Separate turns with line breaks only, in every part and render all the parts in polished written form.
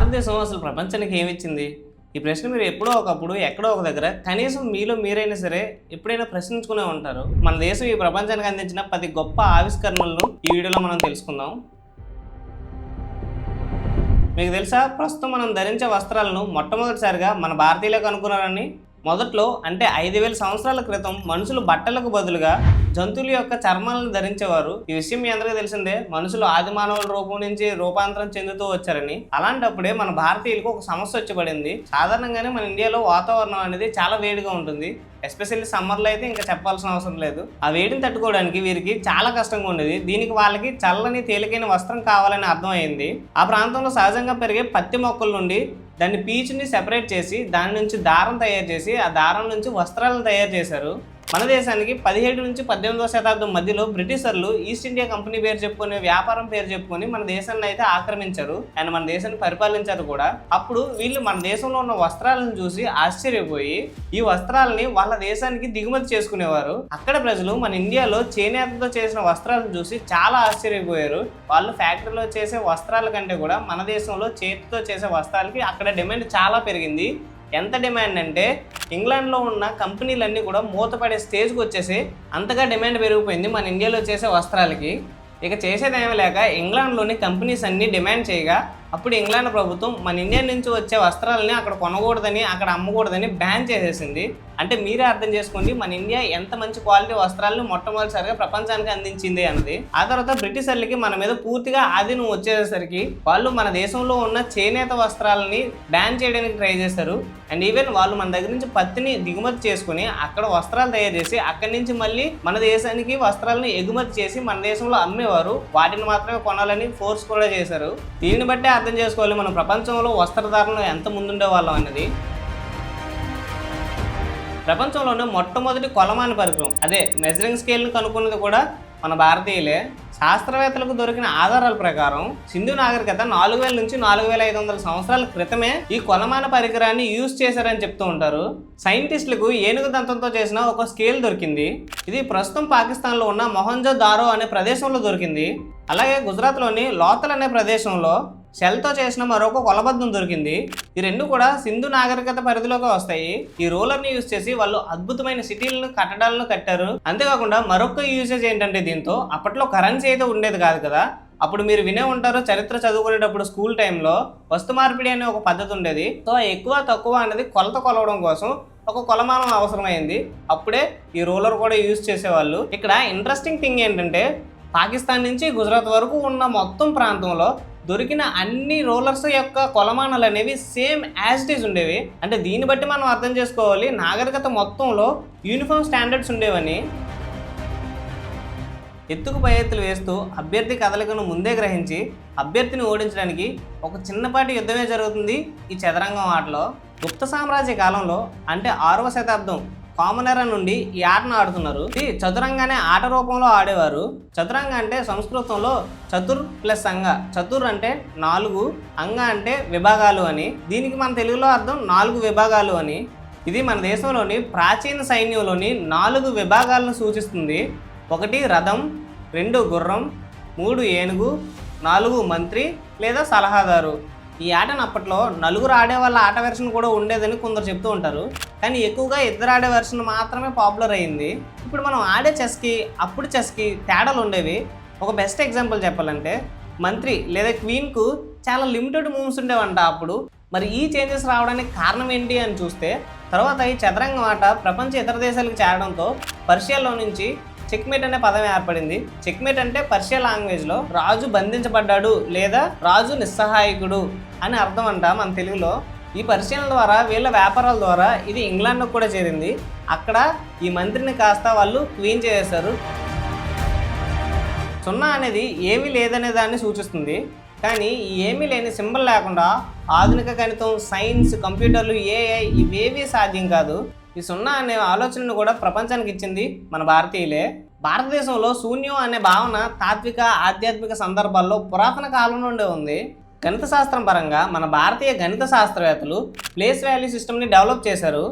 భారతదేశం అసలు ప్రపంచానికి ఏమిచ్చింది? ఈ ప్రశ్న మీరు ఎప్పుడో ఒకప్పుడు ఎక్కడో ఒక దగ్గర కనీసం మీలో మీరైనా సరే ఎప్పుడైనా ప్రశ్నించుకునే ఉంటారు. మన దేశం ఈ ప్రపంచానికి అందించిన 10 గొప్ప ఆవిష్కరణలను ఈ వీడియోలో మనం తెలుసుకుందాం. మీకు తెలుసా, ప్రస్తుతం మనం ధరించే వస్త్రాలను మొట్టమొదటిసారిగా మన భారతీయులే కనుక్కున్నారని. మొదట్లో అంటే 5000 సంవత్సరాల క్రితం మనుషులు బట్టలకు బదులుగా జంతువుల యొక్క చర్మాలను ధరించేవారు. ఈ విషయం మీ అందరికీ తెలిసిందే. మనుషులు ఆది మానవుల రూపం నుంచి రూపాంతరం చెందుతూ వచ్చారని. అలాంటప్పుడే మన భారతీయులకు ఒక సమస్య వచ్చి పడింది. సాధారణంగానే మన ఇండియాలో వాతావరణం అనేది చాలా వేడిగా ఉంటుంది. ఎస్పెషల్లీ సమ్మర్లో అయితే ఇంకా చెప్పాల్సిన అవసరం లేదు. ఆ వేడిని తట్టుకోవడానికి వీరికి చాలా కష్టంగా ఉండేది. దీనికి వాళ్ళకి చల్లని తేలికైన వస్త్రం కావాలని అర్థమైంది. ఆ ప్రాంతంలో సహజంగా పెరిగే పత్తి మొక్కల నుండి దాన్ని పీచుని సెపరేట్ చేసి దాని నుంచి దారం తయారు చేసి ఆ దారం నుంచి వస్త్రాలను తయారు చేశారు. మన దేశానికి 17 నుంచి 18వ శతాబ్దం మధ్యలో బ్రిటిషర్లు ఈస్ట్ ఇండియా కంపెనీ పేరు చెప్పుకొని వ్యాపారం పేరు చెప్పుకొని మన దేశాన్ని అయితే ఆక్రమించారు అండ్ మన దేశాన్ని పరిపాలించారు కూడా. అప్పుడు వీళ్ళు మన దేశంలో ఉన్న వస్త్రాలను చూసి ఆశ్చర్యపోయి ఈ వస్త్రాలని వాళ్ళ దేశానికి దిగుమతి చేసుకునేవారు. అక్కడ ప్రజలు మన ఇండియాలో చేనేతతో చేసిన వస్త్రాలను చూసి చాలా ఆశ్చర్యపోయారు. వాళ్ళు ఫ్యాక్టరీలో చేసే వస్త్రాల కంటే కూడా మన దేశంలో చేతితో చేసే వస్త్రాలకి అక్కడ డిమాండ్ చాలా పెరిగింది. ఎంత డిమాండ్ అంటే ఇంగ్లాండ్లో ఉన్న కంపెనీలన్నీ కూడా మూతపడే స్టేజ్కి వచ్చేసి అంతగా డిమాండ్ పెరిగిపోయింది మన ఇండియాలో చేసే వస్త్రాలకి. ఇక చేసేదేమీ లేక ఇంగ్లాండ్లోని కంపెనీస్ అన్నీ డిమాండ్ చేయగా అప్పుడు ఇంగ్లాండ్ ప్రభుత్వం మన ఇండియా నుంచి వచ్చే వస్త్రాలని అక్కడ కొనకూడదని అక్కడ అమ్మకూడదని బ్యాన్ చేసేసింది. అంటే మీరే అర్థం చేసుకోండి మన ఇండియా ఎంత మంచి క్వాలిటీ వస్త్రాలను మొట్టమొదటిసారిగా ప్రపంచానికి అందించింది అన్నది. ఆ తర్వాత బ్రిటిషర్లకి మన మీద పూర్తిగా ఆధీనం వచ్చేసరికి వాళ్ళు మన దేశంలో ఉన్న చేనేత వస్త్రాలని బ్యాన్ చేయడానికి ట్రై చేశారు. అండ్ ఈవెన్ వాళ్ళు మన దగ్గర నుంచి పత్తిని దిగుమతి చేసుకుని అక్కడ వస్త్రాలు తయారు చేసి అక్కడి నుంచి మళ్ళీ మన దేశానికి వస్త్రాలను ఎగుమతి చేసి మన దేశంలో అమ్మేవారు. వాటిని మాత్రమే కొనాలని ఫోర్స్ కూడా చేశారు. దీన్ని బట్టి అర్థం చేసుకోవాలి మనం ప్రపంచంలో వస్త్రధారణలో ఎంత ముందుండే వాళ్ళం అనేది. ప్రపంచంలోనే మొట్టమొదటి కొలమాన పరికరం అదే మెజరింగ్ స్కేల్ని కనుక్కున్నది కూడా మన భారతీయులే. శాస్త్రవేత్తలకు దొరికిన ఆధారాల ప్రకారం సింధు నాగరికత 4000 నుంచి 4500 సంవత్సరాల క్రితమే ఈ కొలమాన పరికరాన్ని యూజ్ చేశారని చెప్తూ ఉంటారు. సైంటిస్టులకు ఏనుగు దంతంతో చేసిన ఒక స్కేల్ దొరికింది. ఇది ప్రస్తుతం పాకిస్తాన్లో ఉన్న మొహంజో దారో అనే ప్రదేశంలో దొరికింది. అలాగే గుజరాత్లోని లోతల్ అనే ప్రదేశంలో షెల్తో చేసిన మరొక కొలబద్దం దొరికింది. ఈ రెండు కూడా సింధు నాగరికత పరిధిలోకి వస్తాయి. ఈ రోలర్ని యూజ్ చేసి వాళ్ళు అద్భుతమైన సిటీలను కట్టడాలను కట్టారు. అంతేకాకుండా మరొక యూసేజ్ ఏంటంటే దీంతో అప్పట్లో కరెన్సీ అయితే ఉండేది కాదు కదా. అప్పుడు మీరు వినే ఉంటారు చరిత్ర చదువుకునేటప్పుడు స్కూల్ టైంలో వస్తు మార్పిడి అనే ఒక పద్ధతి ఉండేది. సో ఎక్కువ తక్కువ అనేది కొలత కొలవడం కోసం ఒక కొలమానం అవసరమైంది. అప్పుడే ఈ రోలర్ కూడా యూజ్ చేసేవాళ్ళు. ఇక్కడ ఇంట్రెస్టింగ్ థింగ్ ఏంటంటే పాకిస్తాన్ నుంచి గుజరాత్ వరకు ఉన్న మొత్తం ప్రాంతంలో దొరికిన అన్ని రోలర్స్ యొక్క కొలమానాలు అనేవి సేమ్ యాజ్ ఇట్ ఈజ్ ఉండేవి. అంటే దీన్ని బట్టి మనం అర్థం చేసుకోవాలి నాగరికత మొత్తంలో యూనిఫామ్ స్టాండర్డ్స్ ఉండేవని. ఎత్తుకు పై ఎత్తులు వేస్తూ అభ్యర్థి కదలికను ముందే గ్రహించి అభ్యర్థిని ఓడించడానికి ఒక చిన్నపాటి యుద్ధమే జరుగుతుంది ఈ చదరంగం ఆటలో. గుప్త సామ్రాజ్య కాలంలో అంటే 6వ శతాబ్దం కామన్ ఎరా నుండి ఈ ఆటను ఆడుతున్నారు. ఇది చతురంగానే ఆట రూపంలో ఆడేవారు. చతురంగ అంటే సంస్కృతంలో చతుర్ ప్లస్ అంగ. చతుర్ అంటే 4, అంగ అంటే విభాగాలు అని. దీనికి మన తెలుగులో అర్థం 4 విభాగాలు అని. ఇది మన దేశంలోని ప్రాచీన సైన్యంలోని 4 విభాగాలను సూచిస్తుంది. 1 రథం, 2 గుర్రం, 3 ఏనుగు, 4 మంత్రి లేదా సలహాదారు. ఈ ఆటను అప్పట్లో 4 ఆడే వాళ్ళ ఆట వెర్షన్ కూడా ఉండేదని కొందరు చెప్తూ ఉంటారు. కానీ ఎక్కువగా 2 ఆడే వెర్షన్ మాత్రమే పాపులర్ అయ్యింది. ఇప్పుడు మనం ఆడే చెస్కి అప్పుడు చెస్కి తేడాలు ఉండేవి. ఒక బెస్ట్ ఎగ్జాంపుల్ చెప్పాలంటే మంత్రి లేదా క్వీన్కు చాలా లిమిటెడ్ మూవ్స్ ఉండేవంట అప్పుడు. మరి ఈ చేంజెస్ రావడానికి కారణం ఏంటి అని చూస్తే తర్వాత ఈ చదరంగం ఆట ప్రపంచ ఇతర దేశాలకు చేరడంతో పర్షియాలో నుంచి చెక్మేట్ అనే పదం ఏర్పడింది. చెక్మేట్ అంటే పర్షియా లాంగ్వేజ్లో రాజు బంధించబడ్డాడు లేదా రాజు నిస్సహాయకుడు అని అర్థం అంట మన తెలుగులో. ఈ పర్షియన్ల ద్వారా వీళ్ళ వ్యాపారాల ద్వారా ఇది ఇంగ్లాండ్కు కూడా చేరింది. అక్కడ ఈ మంత్రిని కాస్త వాళ్ళు క్వీన్ చేసేశారు. 0 అనేది ఏమీ లేదనే దాన్ని సూచిస్తుంది. కానీ ఈ ఏమీ లేని సింబల్ లేకుండా ఆధునిక గణితం, సైన్స్, కంప్యూటర్లు, ఏఐ ఇవేవీ సాధ్యం కాదు. ఈ 0 అనే ఆలోచనను కూడా ప్రపంచానికి ఇచ్చింది మన భారతీయులే. భారతదేశంలో శూన్యం అనే భావన తాత్విక, ఆధ్యాత్మిక సందర్భాల్లో పురాతన కాలం నుండే ఉంది. గణిత శాస్త్రం పరంగా మన భారతీయ గణిత శాస్త్రవేత్తలు ప్లేస్ వాల్యూ సిస్టమ్ని డెవలప్ చేశారు.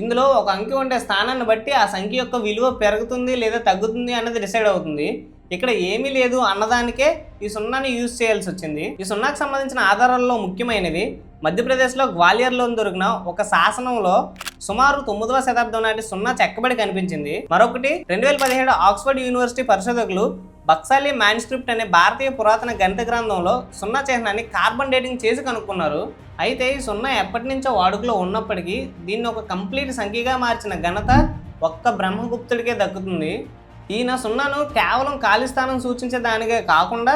ఇందులో ఒక అంకె ఉండే స్థానాన్ని బట్టి ఆ సంఖ్య యొక్క విలువ పెరుగుతుంది లేదా తగ్గుతుంది అనేది డిసైడ్ అవుతుంది. ఇక్కడ ఏమీ లేదు అన్నదానికే ఈ సున్నాని యూజ్ చేయాల్సి వచ్చింది. ఈ సున్నాకు సంబంధించిన ఆధారాల్లో ముఖ్యమైనవి మధ్యప్రదేశ్లో గ్వాలియర్లో దొరికిన ఒక శాసనంలో సుమారు 9వ శతాబ్దం నాటి సున్నా చెక్కబడి కనిపించింది. మరొకటి 2017 ఆక్స్ఫర్డ్ యూనివర్సిటీ పరిశోధకులు బక్సాలి మ్యాన్స్క్రిప్ట్ అనే భారతీయ పురాతన గణిత గ్రంథంలో సున్నా చిహ్నాన్ని కార్బన్ డేటింగ్ చేసి కనుక్కున్నారు. అయితే ఈ సున్నా ఎప్పటి నుంచో వాడుకలో ఉన్నప్పటికీ దీన్ని ఒక కంప్లీట్ సంఖ్యగా మార్చిన ఘనత ఒక్క బ్రహ్మగుప్తుడికే దక్కుతుంది. ఈయన సున్నాను కేవలం ఖాళీ స్థానం సూచించే దానికే కాకుండా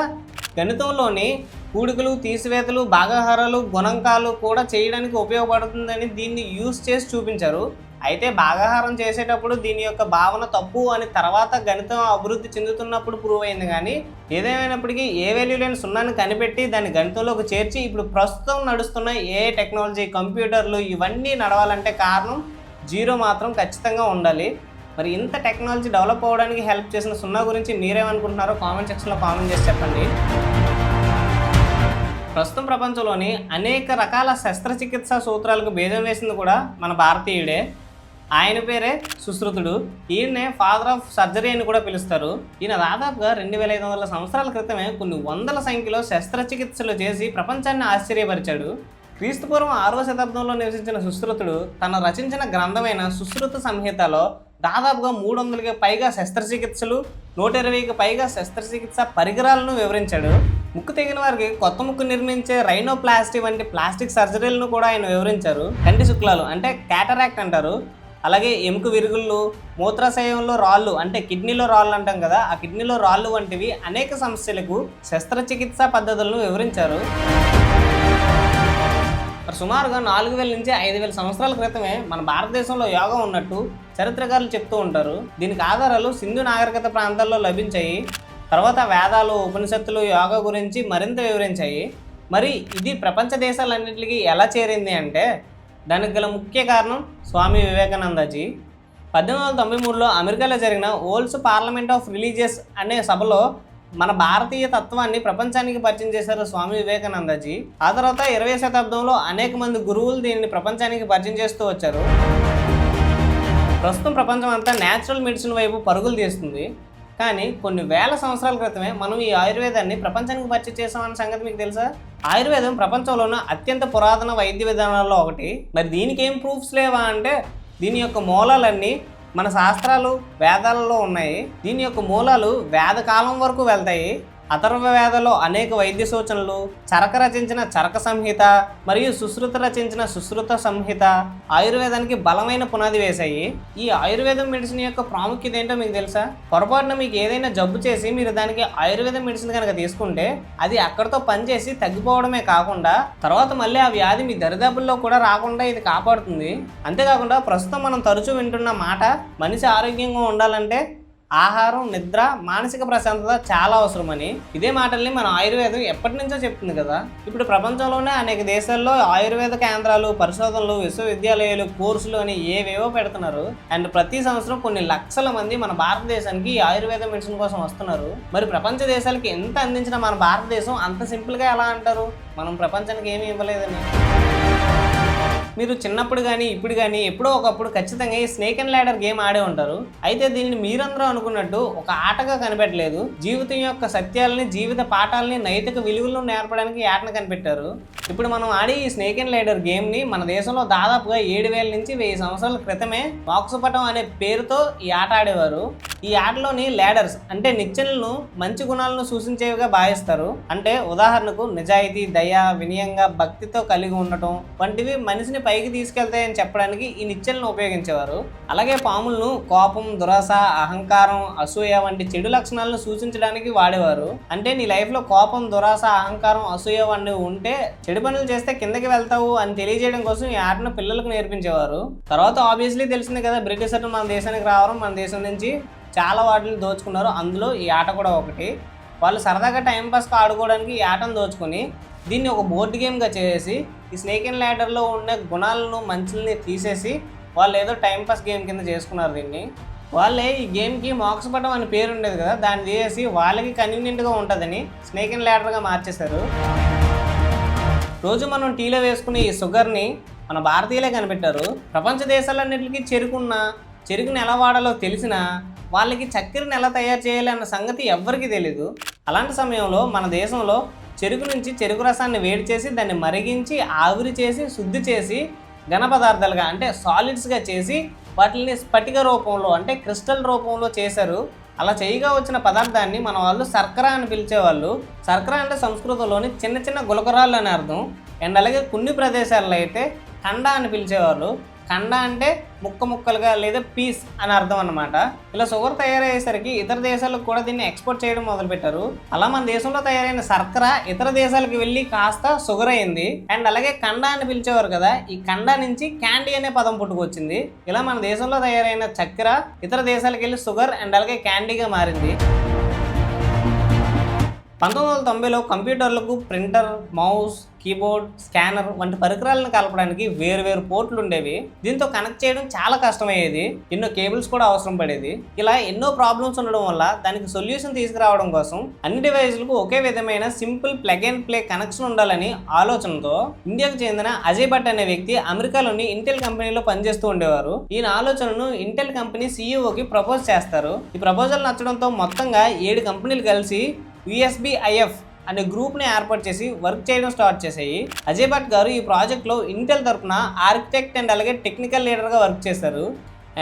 గణితంలోని కూడికలు, తీసివేతలు, భాగాహారాలు, గుణంకాలు కూడా చేయడానికి ఉపయోగపడుతుందని దీన్ని యూజ్ చేసి చూపించారు. అయితే భాగాహారం చేసేటప్పుడు దీని యొక్క భావన తప్పు అని తర్వాత గణితం అభివృద్ధి చెందుతున్నప్పుడు ప్రూవ్ అయింది. కానీ ఏదేమైనప్పటికీ ఏ వాల్యూ లేని సున్నాన్ని కనిపెట్టి దాన్ని గణితంలోకి చేర్చి ఇప్పుడు ప్రస్తుతం నడుస్తున్న ఏ టెక్నాలజీ, కంప్యూటర్లు ఇవన్నీ నడవాలంటే కారణం 0 మాత్రం ఖచ్చితంగా ఉండాలి. మరి ఇంత టెక్నాలజీ డెవలప్ అవ్వడానికి హెల్ప్ చేసిన సున్నా గురించి మీరేమనుకుంటున్నారో కామెంట్ సెక్షన్లో కామెంట్ చేసి చెప్పండి. ప్రస్తుతం ప్రపంచంలోని అనేక రకాల శస్త్రచికిత్సా సూత్రాలకు బీజం వేసింది కూడా మన భారతీయుడే. ఆయన పేరే సుశ్రుతుడు. ఈయన్నే ఫాదర్ ఆఫ్ సర్జరీ అని కూడా పిలుస్తారు. ఈయన దాదాపుగా 2500 సంవత్సరాల క్రితమే కొన్ని వందల సంఖ్యలో శస్త్రచికిత్సలు చేసి ప్రపంచాన్ని ఆశ్చర్యపరిచాడు. క్రీస్తుపూర్వం 6వ శతాబ్దంలో నివసించిన సుశ్రుతుడు తను రచించిన గ్రంథమైన సుశ్రుత సంహితలో దాదాపుగా 300కి పైగా శస్త్రచికిత్సలు, 120కి పైగా శస్త్రచికిత్స పరికరాలను వివరించాడు. ముక్కు తెగిన వారికి కొత్త ముక్కు నిర్మించే రైనోప్లాస్టీ వంటి ప్లాస్టిక్ సర్జరీలను కూడా ఆయన వివరించారు. కంటి శుక్లాలు అంటే క్యాటరాక్ట్ అంటారు. అలాగే ఎముక విరుగుళ్ళు, మూత్రాశయంలో రాళ్ళు అంటే కిడ్నీలో రాళ్ళు అంటాం కదా, ఆ కిడ్నీలో రాళ్ళు వంటివి అనేక సమస్యలకు శస్త్రచికిత్సా పద్ధతులను వివరించారు. సుమారుగా 4000 నుంచి 5000 సంవత్సరాల క్రితమే మన భారతదేశంలో యోగా ఉన్నట్టు చరిత్రకారులు చెప్తూ ఉంటారు. దీనికి ఆధారాలు సింధు నాగరికత ప్రాంతాల్లో లభించాయి. తర్వాత వేదాలు, ఉపనిషత్తులు యోగా గురించి మరింత వివరించాయి. మరి ఇది ప్రపంచ దేశాలన్నింటికి ఎలా చేరింది అంటే దానికి గల ముఖ్య కారణం స్వామి వివేకానందజీ. 1893లో అమెరికాలో జరిగిన వరల్డ్ పార్లమెంట్ ఆఫ్ రిలీజియస్ అనే సభలో మన భారతీయ తత్వాన్ని ప్రపంచానికి పరిచయం చేశారు స్వామి వివేకానందజీ. ఆ తర్వాత 20వ శతాబ్దంలో అనేక మంది గురువులు దీనిని ప్రపంచానికి పరిచయం చేస్తూ వచ్చారు. ప్రస్తుతం ప్రపంచం అంతా న్యాచురల్ మెడిసిన్ వైపు పరుగులు తీస్తుంది. కానీ కొన్ని వేల సంవత్సరాల క్రితమే మనం ఈ ఆయుర్వేదాన్ని ప్రపంచానికి పరిచయం చేసామన్న సంగతి మీకు తెలుసా? ఆయుర్వేదం ప్రపంచంలోనే అత్యంత పురాతన వైద్య విధానాల్లో ఒకటి. మరి దీనికి ఏం ప్రూఫ్స్ లేవా అంటే దీని యొక్క మూలాలన్నీ మన శాస్త్రాలు, వేదాలలో ఉన్నాయి. దీని యొక్క మూలాలు వేదకాలం వరకు వెళ్తాయి. అథర్వ వేదలో అనేక వైద్య సూచనలు, చరక రచించిన చరక సంహిత మరియు సుశ్రుత రచించిన సుశ్రుత సంహిత ఆయుర్వేదానికి బలమైన పునాది వేశాయి. ఈ ఆయుర్వేదం మెడిసిన్ యొక్క ప్రాముఖ్యత ఏంటో మీకు తెలుసా? పొరపాటున మీకు ఏదైనా జబ్బు చేసి మీరు దానికి ఆయుర్వేదం మెడిసిన్ కనుక తీసుకుంటే అది అక్కడితో పనిచేసి తగ్గిపోవడమే కాకుండా తర్వాత మళ్ళీ ఆ వ్యాధి మీ దరిదాపుల్లో కూడా రాకుండా ఇది కాపాడుతుంది. అంతేకాకుండా ప్రస్తుతం మనం తరచూ వింటున్న మాట మనిషి ఆరోగ్యంగా ఉండాలంటే ఆహారం, నిద్ర, మానసిక ప్రశాంతత చాలా అవసరమని. ఇదే మాటల్ని మన ఆయుర్వేదం ఎప్పటి నుంచో చెప్తుంది కదా. ఇప్పుడు ప్రపంచంలోనే అనేక దేశాల్లో ఆయుర్వేద కేంద్రాలు, పరిశోధనలు, విశ్వవిద్యాలయాలు, కోర్సులు అని ఏవేవో పెడుతున్నారు. అండ్ ప్రతి సంవత్సరం కొన్ని లక్షల మంది మన భారతదేశానికి ఆయుర్వేద మెడిసిన్ కోసం వస్తున్నారు. మరి ప్రపంచ దేశాలకి ఎంత అందించిన మన భారతదేశం అంత సింపుల్గా ఎలా అంటారు మనం ప్రపంచానికి ఏమీ ఇవ్వలేదని? మీరు చిన్నప్పుడు కానీ ఇప్పుడు కానీ ఎప్పుడో ఒకప్పుడు ఖచ్చితంగా ఈ స్నేక్ అండ్ ల్యాడర్ గేమ్ ఆడే ఉంటారు. అయితే దీనిని మీరందరూ అనుకున్నట్టు ఒక ఆటగా కనిపెట్టలేదు. జీవితం యొక్క సత్యాలని, జీవిత పాఠాలని, నైతిక విలువలను నేర్పడానికి ఈ ఆటను కనిపెట్టారు. ఇప్పుడు మనం ఆడే ఈ స్నేక్ అండ్ ల్యాడర్ గేమ్ని మన దేశంలో దాదాపుగా 7000 నుంచి 1000 సంవత్సరాల క్రితమే మోక్షపటం అనే పేరుతో ఈ ఆట ఆడేవారు. ఈ ఆటలోని ల్యాడర్స్ అంటే నిచ్చెనలను మంచి గుణాలను సూచించేవిగా భావిస్తారు. అంటే ఉదాహరణకు నిజాయితీ, దయ, వినయంగా, భక్తితో కలిగి ఉండటం వంటివి మనిషిని పైకి తీసుకెళ్తాయని చెప్పడానికి ఈ నిచ్చెనలను ఉపయోగించేవారు. అలాగే పాములను కోపం, దురాశ, అహంకారం, అసూయ వంటి చెడు లక్షణాలను సూచించడానికి వాడేవారు. అంటే నీ లైఫ్లో కోపం, దురాశ, అహంకారం, అసూయ వంటివి ఉంటే చెడు పనులు చేస్తే కిందకి వెళ్తావు అని తెలియజేయడం కోసం ఈ ఆటను పిల్లలకు నేర్పించేవారు. తర్వాత ఆబ్వియస్లీ తెలిసింది కదా, బ్రిటిషర్లు మన దేశానికి రావడం, మన దేశం నుంచి చాలా వాటిని దోచుకున్నారు. అందులో ఈ ఆట కూడా ఒకటి. వాళ్ళు సరదాగా టైంపాస్గా ఆడుకోవడానికి ఈ ఆటను దోచుకొని దీన్ని ఒక బోర్డు గేమ్గా చేసి ఈ స్నేక్ అండ్ ల్యాడర్లో ఉన్న గుణాలను, మంచుల్ని తీసేసి వాళ్ళు ఏదో టైంపాస్ గేమ్ కింద చేసుకున్నారు దీన్ని. వాళ్ళే ఈ గేమ్కి మోక్షపటం అని పేరు ఉండేది కదా, దాన్ని తీసేసి వాళ్ళకి కన్వీనియంట్గా ఉంటుందని స్నేక్ అండ్ ల్యాడర్గా మార్చేశారు. రోజు మనం టీలో వేసుకునే ఈ షుగర్ని మన భారతీయులే కనిపెట్టారు. ప్రపంచ దేశాలన్నింటికి చెరుకుని ఎలా వాడాలో తెలిసినా వాళ్ళకి చక్కెరని ఎలా తయారు చేయాలి అన్న సంగతి ఎవ్వరికీ తెలీదు. అలాంటి సమయంలో మన దేశంలో చెరుకు నుంచి చెరుకు రసాన్ని వేడి చేసి దాన్ని మరిగించి ఆవిరి చేసి శుద్ధి చేసి ఘన పదార్థాలుగా అంటే సాలిడ్స్గా చేసి వాటిని స్ఫటిక రూపంలో అంటే క్రిస్టల్ రూపంలో చేశారు. అలా చేయగా వచ్చిన పదార్థాన్ని మన వాళ్ళు శర్కర అని పిలిచేవాళ్ళు. శర్కర అంటే సంస్కృతంలోని చిన్న చిన్న గులకరాళ్ళు అని అర్థం. అండ్ అలాగే కొన్ని ప్రదేశాల్లో అయితే ఖండ అని పిలిచేవాళ్ళు. ఖండ అంటే ముక్క ముక్కలుగా లేదా పీస్ అని అర్థం అన్నమాట. ఇలా షుగర్ తయారయ్యేసరికి ఇతర దేశాలకు కూడా దీన్ని ఎక్స్పోర్ట్ చేయడం మొదలుపెట్టారు. అలా మన దేశంలో తయారైన శర్కర ఇతర దేశాలకు వెళ్ళి కాస్త షుగర్ అయింది. అండ్ అలాగే ఖండ అని పిలిచేవారు కదా, ఈ ఖండ నుంచి క్యాండీ అనే పదం పుట్టుకొచ్చింది. ఇలా మన దేశంలో తయారైన చక్కెర ఇతర దేశాలకు వెళ్ళి షుగర్ అండ్ అలాగే క్యాండీగా మారింది. 1990లో కంప్యూటర్లకు ప్రింటర్, మౌస్, కీబోర్డ్, స్కానర్ వంటి పరికరాలను కలపడానికి వేరు పోర్ట్లు ఉండేవి. దీంతో కనెక్ట్ చేయడం చాలా కష్టమయ్యేది. ఎన్నో కేబుల్స్ కూడా అవసరం పడేది. ఇలా ఎన్నో ప్రాబ్లమ్స్ ఉండడం వల్ల దానికి సొల్యూషన్ తీసుకురావడం కోసం అన్ని డివైస్లకు ఒకే విధమైన simple plug and play connection ఉండాలని ఆలోచనతో ఇండియాకు చెందిన అజయ్ భట్ అనే వ్యక్తి అమెరికాలోని ఇంటెల్ కంపెనీలో పనిచేస్తూ ఉండేవారు. ఈయన ఆలోచనను ఇంటెల్ కంపెనీ సీఈఓకి ప్రపోజ్ చేస్తారు. ఈ ప్రపోజల్ నచ్చడంతో మొత్తంగా 7 కంపెనీలు కలిసి USBIF అనే గ్రూప్ని ఏర్పాటు చేసి వర్క్ చేయడం స్టార్ట్ చేశాయి. అజయ్ భట్ గారు ఈ ప్రాజెక్ట్లో ఇంటెల్ తరఫున ఆర్కిటెక్ట్ అండ్ అలాగే టెక్నికల్ లీడర్గా వర్క్ చేశారు.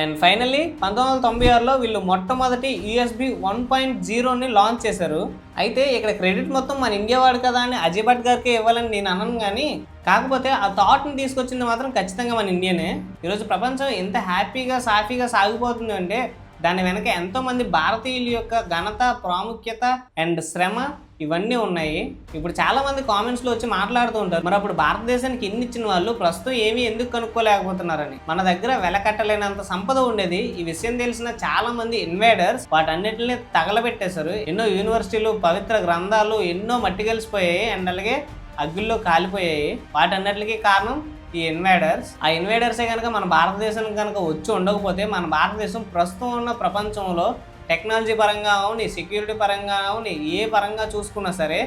అండ్ ఫైనల్లీ 1996లో వీళ్ళు మొట్టమొదటి USB 1.0ని లాంచ్ చేశారు. అయితే ఇక్కడ క్రెడిట్ మొత్తం మన ఇండియా వాడు కదా అని అజయ్ భట్ గారికి ఇవ్వాలని నేను అనను, కానీ కాకపోతే ఆ థాట్ని తీసుకొచ్చింది మాత్రం ఖచ్చితంగా మన ఇండియానే. ఈరోజు ప్రపంచం ఎంత హ్యాపీగా సాఫీగా సాగిపోతుంది అంటే దాని వెనక ఎంతోమంది భారతీయుల యొక్క ఘనత, ప్రాముఖ్యత అండ్ శ్రమ ఇవన్నీ ఉన్నాయి. ఇప్పుడు చాలామంది కామెంట్స్లో వచ్చి మాట్లాడుతూ ఉంటారు, మరి అప్పుడు భారతదేశానికి ఎన్ని ఇచ్చిన వాళ్ళు ప్రస్తుతం ఏమీ ఎందుకు కనుక్కోలేకపోతున్నారని. మన దగ్గర వెలకట్టలేనంత సంపద ఉండేది. ఈ విషయం తెలిసిన చాలామంది ఇన్వైడర్స్ వాటన్నిటిని తగలబెట్టేశారు. ఎన్నో యూనివర్సిటీలు, పవిత్ర గ్రంథాలు ఎన్నో మట్టి కలిసిపోయాయి అండ్ అలాగే అగ్గుల్లో కాలిపోయాయి. వాటన్నిటికీ కారణం ఈ ఇన్వైడర్స్. ఆ ఇన్వైడర్సే కనుక మన భారతదేశానికి కనుక వచ్చి ఉండకపోతే మన భారతదేశం ప్రస్తుతం ఉన్న ప్రపంచంలో టెక్నాలజీ పరంగా అవుని, సెక్యూరిటీ పరంగా అవుని, ఏ పరంగా చూసుకున్నా సరే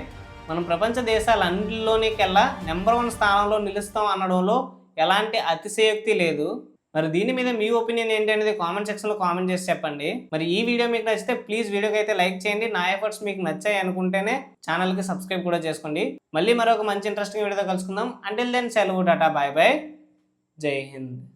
మనం ప్రపంచ దేశాలన్నింటిలోనికెల్లా నెంబర్ 1 స్థానంలో నిలుస్తాం అనడంలో ఎలాంటి అతిశయోక్తి లేదు. మరి దీని మీద మీ ఒపీనియన్ ఏంటి అనేది కామెంట్ సెక్షన్లో కామెంట్ చేసి చెప్పండి. మరి ఈ వీడియో మీకు నచ్చితే ప్లీజ్ వీడియోకి అయితే లైక్ చేయండి. నా ఎఫర్ట్స్ మీకు నచ్చాయి అనుకుంటేనే ఛానల్కి సబ్స్క్రైబ్ కూడా చేసుకోండి. మళ్ళీ మరొక మంచి ఇంట్రెస్టింగ్ వీడియోతో కలుసుకుందాం. అంటిల్ దెన్ సెలవు, టాటా, బాయ్ బాయ్, జై హింద్.